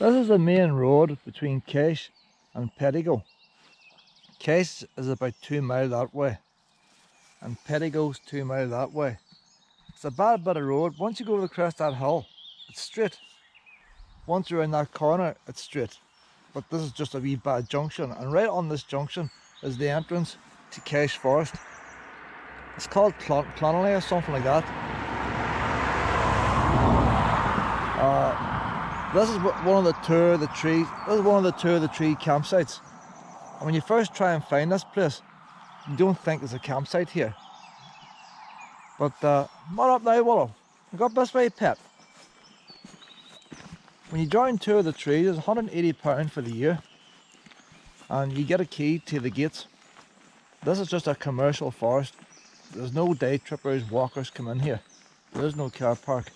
This is the main road between Kesh and Pettigo. Kesh is about 2 miles that way and Pettigo's 2 miles that way. It's a bad bit of road. Once you go across that hill, it's straight. Once you're in that corner, it's straight. But this is just a wee bad junction, and right on this junction is the entrance to Kesh Forest. It's called Clonelly or something like that. This is one of the two of the three. This is one of the two of the three campsites. And when you first try and find this place, you don't think there's a campsite here. But come on up now, Willow. I got this way, pet. When you join two of the trees, it's £180 for the year, and you get a key to the gates. This is just a commercial forest. There's no day trippers, walkers come in here. There's no car park.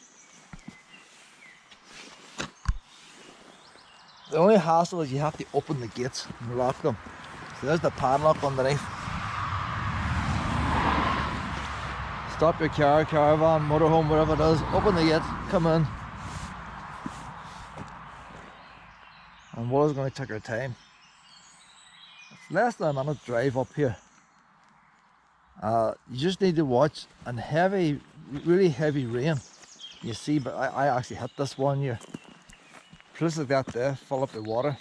The only hassle is you have to open the gates and lock them. So there's the padlock underneath. Stop your car, caravan, motorhome, whatever it is, open the gate, come in. And Willow's going to take her time. It's less than a minute drive up here. You just need to watch, and heavy, really heavy rain. You see, but I actually hit this one year. Places like that there fill up with water.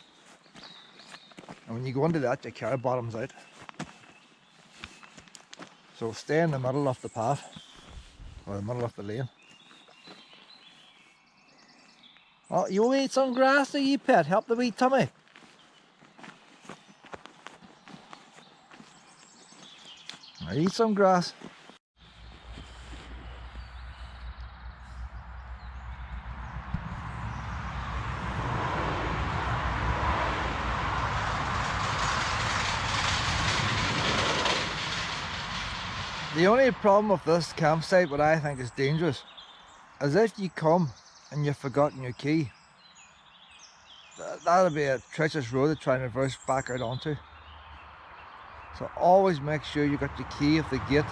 And when you go into that, your car bottoms out. So stay in the middle of the path, or the middle of the lane. Oh, you want to eat some grass there, you pet? Help the wee tummy. Now eat some grass. The only problem with this campsite, what I think is dangerous, is if you come and you've forgotten your key. That'll be a treacherous road to try and reverse back out onto. So always make sure you got your key of the gate.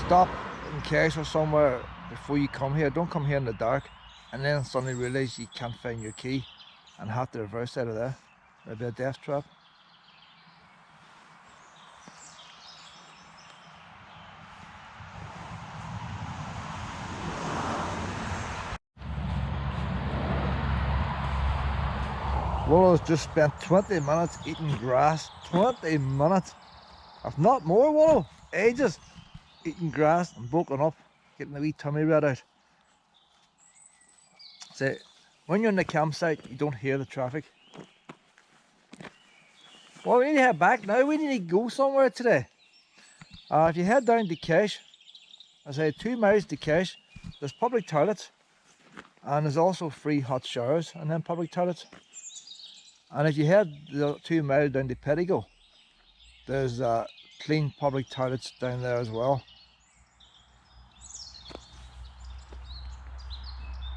Stop in Kesh or somewhere before you come here. Don't come here in the dark and then suddenly realise you can't find your key and have to reverse out of there. It'll be a death trap. Willow's just spent 20 minutes eating grass. 20 minutes, if not more, Willow. Ages eating grass and bulking up, getting the wee tummy red out. So when you're in the campsite, you don't hear the traffic. Well, we need to head back now. We need to go somewhere today. If you head down to Kesh, I say 2 miles to Kesh, there's public toilets, and there's also free hot showers and then public toilets. And if you head the 2 miles down to Pettigo, there's clean public toilets down there as well.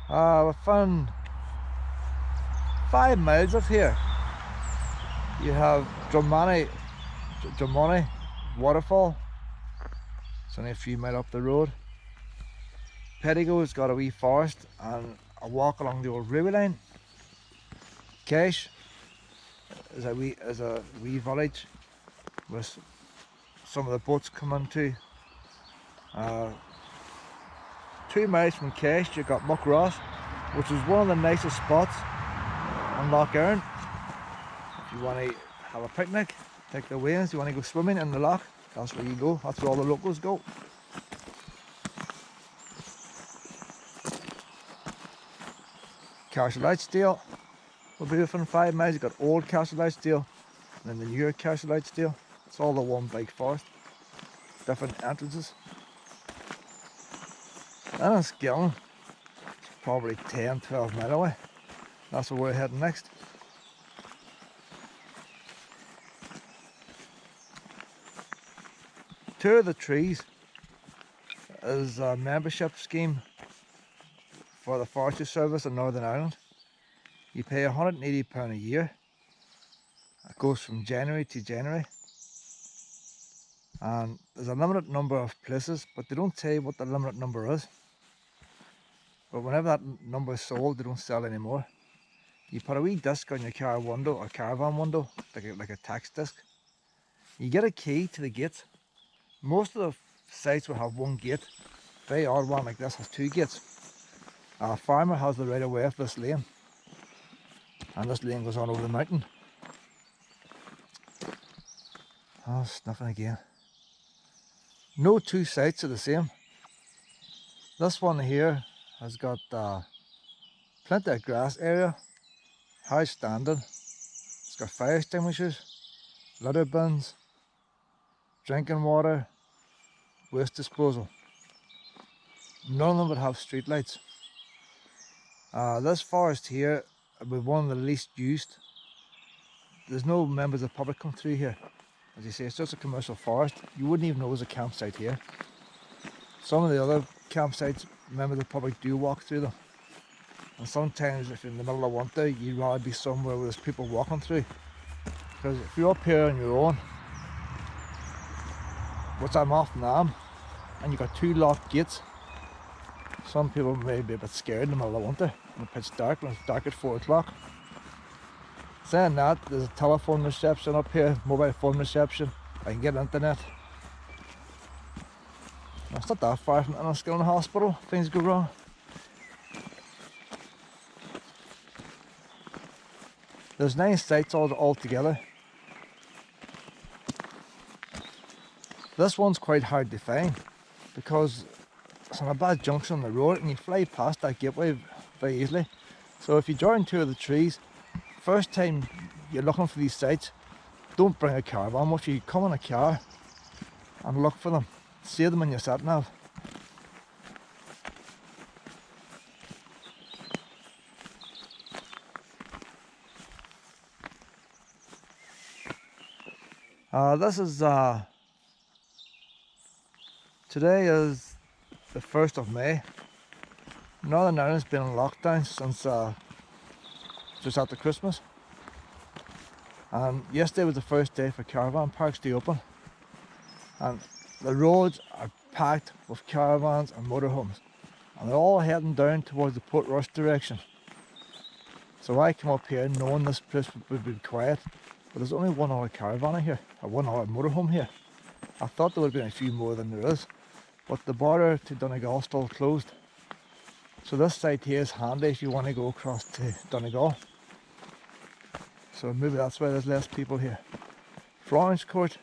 We found 5 miles of here. You have Drummani waterfall. It's only a few miles up the road. Pettigo's got a wee forest and a walk along the old railway line. Kesh is a wee village with some of the boats come into. 2 miles from Kesh you got Muckross, which is one of the nicest spots on Loch Erin. If you want to have a picnic, take the waves, you want to go swimming in the loch, that's where you go, that's where all the locals go. Castle Lightsdale will be within 5 miles. You've got old Castle Lightsdale and then the newer Castle Lightsdale. It's all the one big forest, different entrances. And in Skilling, it's probably 10-12 miles away. That's where we're heading next. Two of the trees is a membership scheme for the Forestry Service in Northern Ireland. You pay £180 a year. It goes from January to January. And there's a limited number of places, but they don't tell you what the limited number is. but whenever that number is sold, they don't sell anymore. You put a wee disc on your car window or caravan window, like a tax disc. You get a key to the gate. Most of the sites will have one gate. Very odd one like this has two gates. A farmer has the right of way of this lane, and this lane goes on over the mountain. Oh, sniffing again. No two sites are the same. This one here has got plenty of grass area, high standing. It's got fire extinguishers, litter bins, drinking water, waste disposal. None of them would have street lights. This forest here will be one of the least used. There's no members of the public come through here. As you say, it's just a commercial forest. You wouldn't even know there's a campsite here. Some of the other campsites, members of the public do walk through them. And sometimes if you're in the middle of winter, you'd rather be somewhere where there's people walking through. Because if you're up here on your own, which I'm often am, and you've got two locked gates, some people may be a bit scared in the middle of winter when it pitch dark, when it's dark at 4 o'clock. Saying that, there's a telephone reception up here, mobile phone reception. I can get internet. It's not that far from Enniskillen Hospital, if things go wrong. There's 9 sites all together. This one's quite hard to find because it's on a bad junction on the road and you fly past that gateway very easily. So if you join 2 of the trees, first time you're looking for these sites, don't bring a caravan with you. You come in a car and look for them. Save them in your sat nav. Today is the 1st of May. Northern Ireland's been in lockdown since just after Christmas. And yesterday was the first day for caravan parks to open. And the roads are packed with caravans and motorhomes. And they're all heading down towards the Port Rush direction. So I come up here knowing this place would be quiet. But there's only one other caravan here, or one other motorhome here. I thought there would have been a few more than there is. But the border to Donegal still closed. So this site here is handy if you want to go across to Donegal. So maybe that's why there's less people here. Florence Court,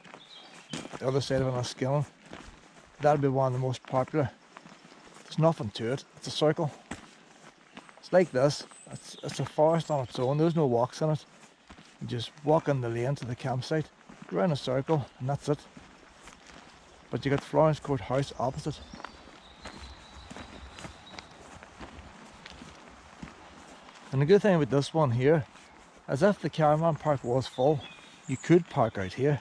the other side of Enniskillen, that'll be one of the most popular. There's nothing to it, it's a circle. It's like this, it's a forest on its own, there's no walks in it. You just walk in the lane to the campsite, go around a circle, and that's it. But you got Florence Court House opposite. And the good thing about this one here is if the caravan park was full, you could park out here.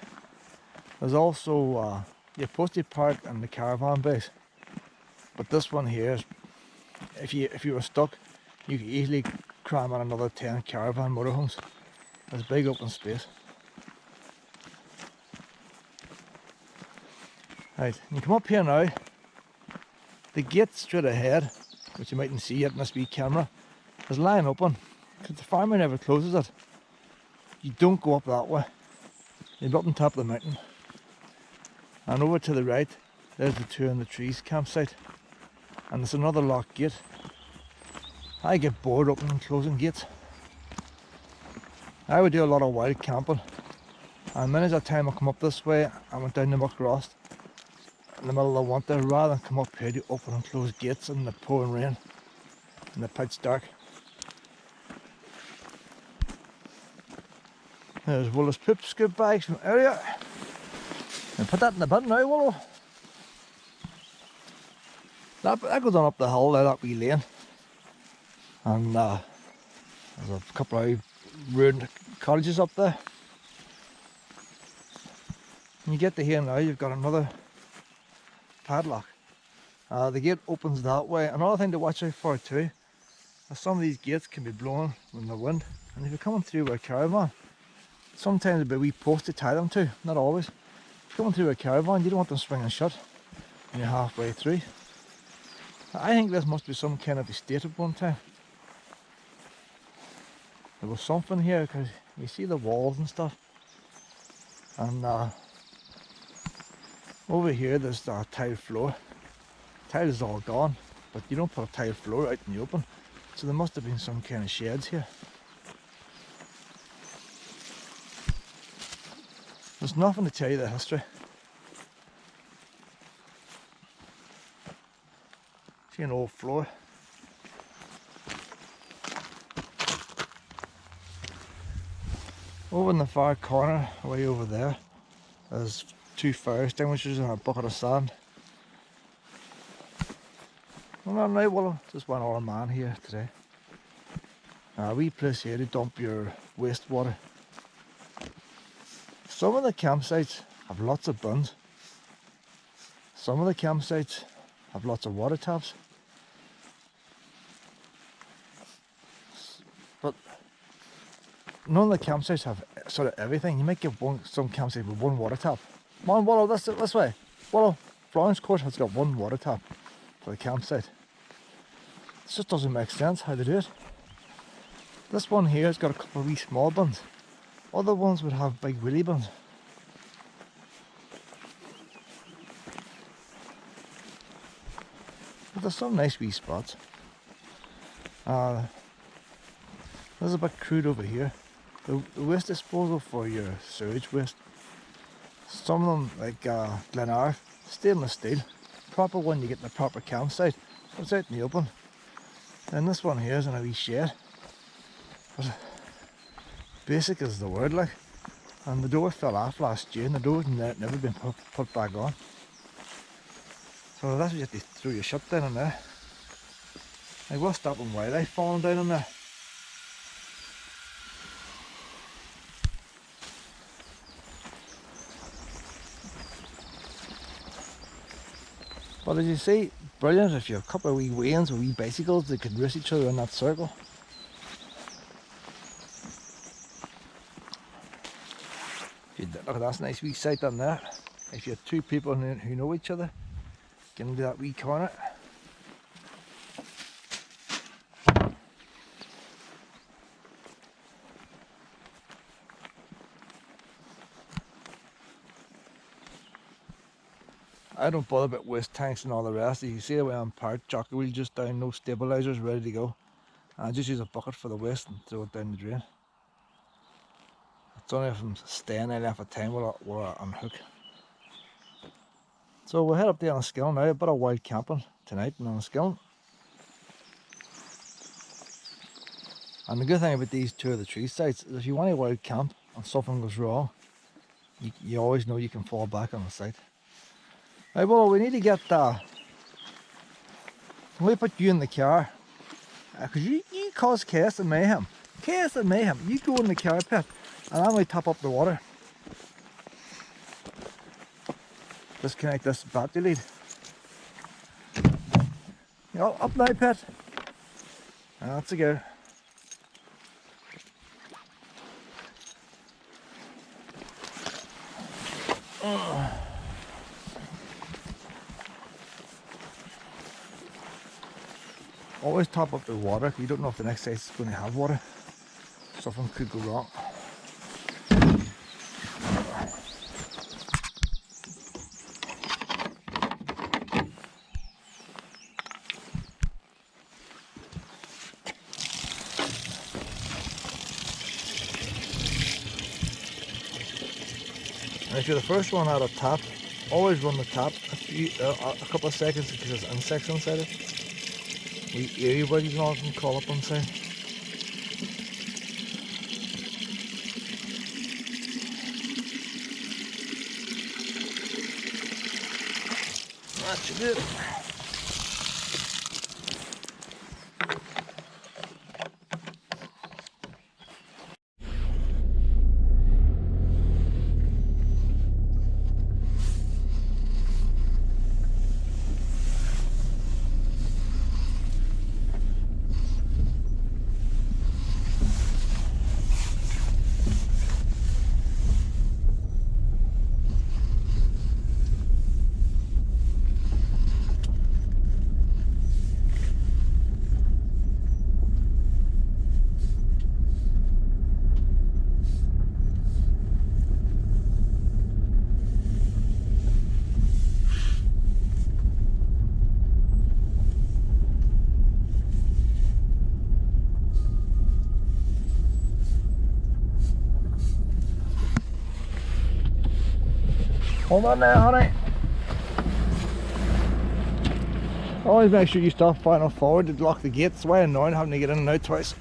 There's also your posted park and the caravan base. But this one here is, if you were stuck, you could easily cram in another 10 caravan motorhomes. There's big open space. Right, you come up here now. The gate straight ahead, which you mightn't see yet in this wee camera, is lying open because the farmer never closes it. You don't go up that way. You're up on top of the mountain. And over to the right, there's the 2 in the trees campsite. And there's another locked gate. I get bored opening and closing gates. I would do a lot of wild camping. And many a time I come up this way, I went down the Muckross in the middle of winter rather than come up here to open and close gates in the pouring rain and the pitch dark. There's Willow's poop scoop bags from earlier. And put that in the bin now, Willow. That goes on up the hill there, that wee lane. And there's a couple of ruined cottages up there. When you get to here now, you've got another padlock. The gate opens that way. Another thing to watch out for too, is some of these gates can be blown in the wind. And if you're coming through with a caravan, sometimes there'll be a wee post to tie them to, not always. If you're coming through a caravan, you don't want them swinging shut when you're halfway through. I think this must be some kind of estate at one time. There was something here because you see the walls and stuff. And over here there's the tile floor. Tile is all gone, but you don't put a tile floor out in the open. So there must have been some kind of sheds here. There's nothing to tell you the history. See an old floor. Over in the far corner, way over there, there's 2 fire extinguishers and a bucket of sand. Well, no, well, just one other man here today. A wee place here to dump your wastewater. Some of the campsites have lots of bins. Some of the campsites have lots of water taps. But none of the campsites have sort of everything. You might get some campsite with 1 water tap. Come on, Wallow, this way. Wallow, Florence Court has got 1 water tap for the campsite. It just doesn't make sense how they do it. This one here has got a couple of wee small bins. Other ones would have big wheelie bins. But there's some nice wee spots. There's a bit crude over here. The waste disposal for your sewage waste. Some of them, like Glenarth, stainless steel. Proper one you get in the proper campsite. So it's out in the open. And this one here is in a wee shed. But basic is the word, like. And the door fell off last year and the door's never been put back on. So that's what you have to throw your shut down in there. Like, what's stopping wildlife falling down in there? But as you see, brilliant if you have a couple of wee wains or wee bicycles that could race each other in that circle. Look at that nice wee site down there. If you have 2 people who know each other, get into that wee corner. I don't bother about waste tanks and all the rest. You can see the way I'm parked, jockey wheel just down, no stabilisers, ready to go. And I just use a bucket for the waste and throw it down the drain. It's only if I'm staying there enough of time will I unhook. So we'll head up there on Skillen now, a bit of wild camping tonight on Skillen. And the good thing about these 2 of the tree sites is if you want a wild camp and something goes wrong, you always know you can fall back on the site. Right, well, we need to get we put you in the car, because you cause chaos and mayhem. Chaos and mayhem. You go in the car pit and I'm going to top up the water. Disconnect this battery lead. Up now, pet. That's a go. Always top up the water. You don't know if the next site is going to have water. Something could go wrong. And if you're the first one out of tap, always run the tap a couple of seconds because there's insects inside it. We eerie bugs and all can crawl up inside. That should do it. Come on now, honey. Always make sure you stop far enough forward to lock the gate. It's way annoying having to get in and out twice.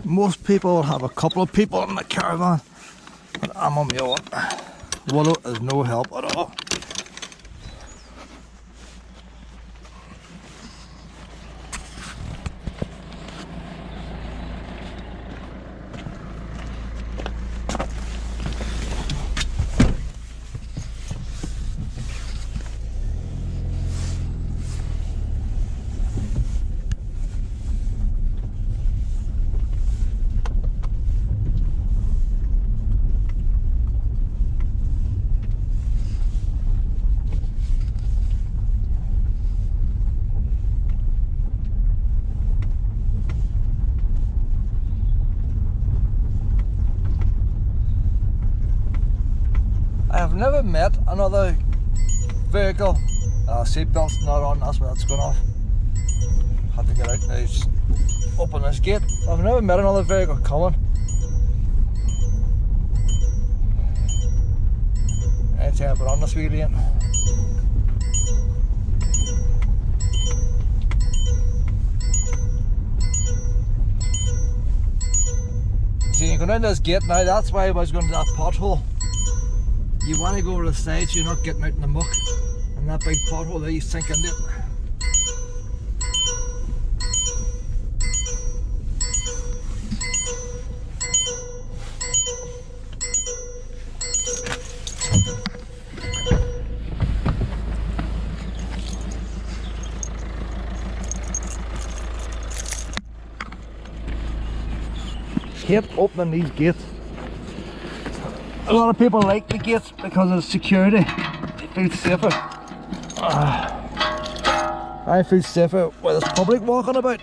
Most people will have a couple of people in the caravan, but I'm on my own. Willow is no help at all. I've never met another vehicle. Seatbelt's not on, that's why that's going off. Had to get out now, open this gate. I've never met another vehicle coming. Anytime I put on this wheel lane. See, you go down this gate now, that's why I was going to that pothole. You want to go over the side so you're not getting out in the muck, and that big pothole there you sink into it. Hate opening these gates. A lot of people like the gates because of the security. They feel safer. I feel safer where there's public walking about.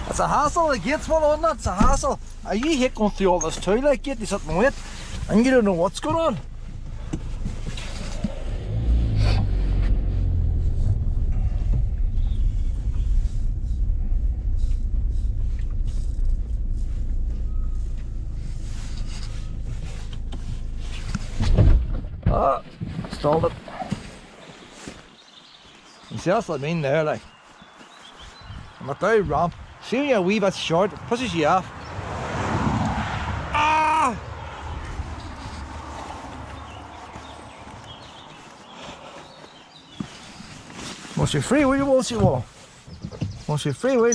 It's a hassle, the gates full, isn't it? It's a hassle. You hate going through all this too, like gate, you sit and wait. And you don't know what's going on. Stalled it. You see, that's what I mean there, like. I'm a very ramp. See when you're a wee bit short, it pushes you off. Must be free wheel, won't you all? Must be free wheel.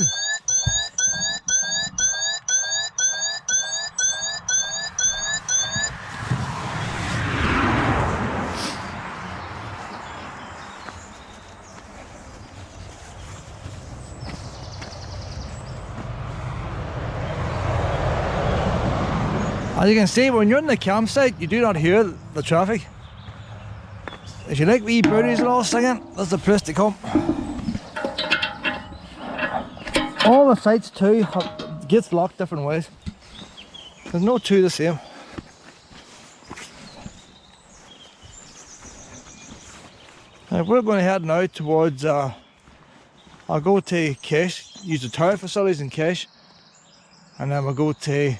As you can see, when you're in the campsite, you do not hear the traffic. If you like wee birdies and all singing, that's the place to come. All the sites too have gates locked different ways. There's no two the same. Now we're going to head now towards, I'll go to Kesh, use the tower facilities in Kesh, and then we'll go to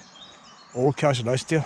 Old Cash and Austell.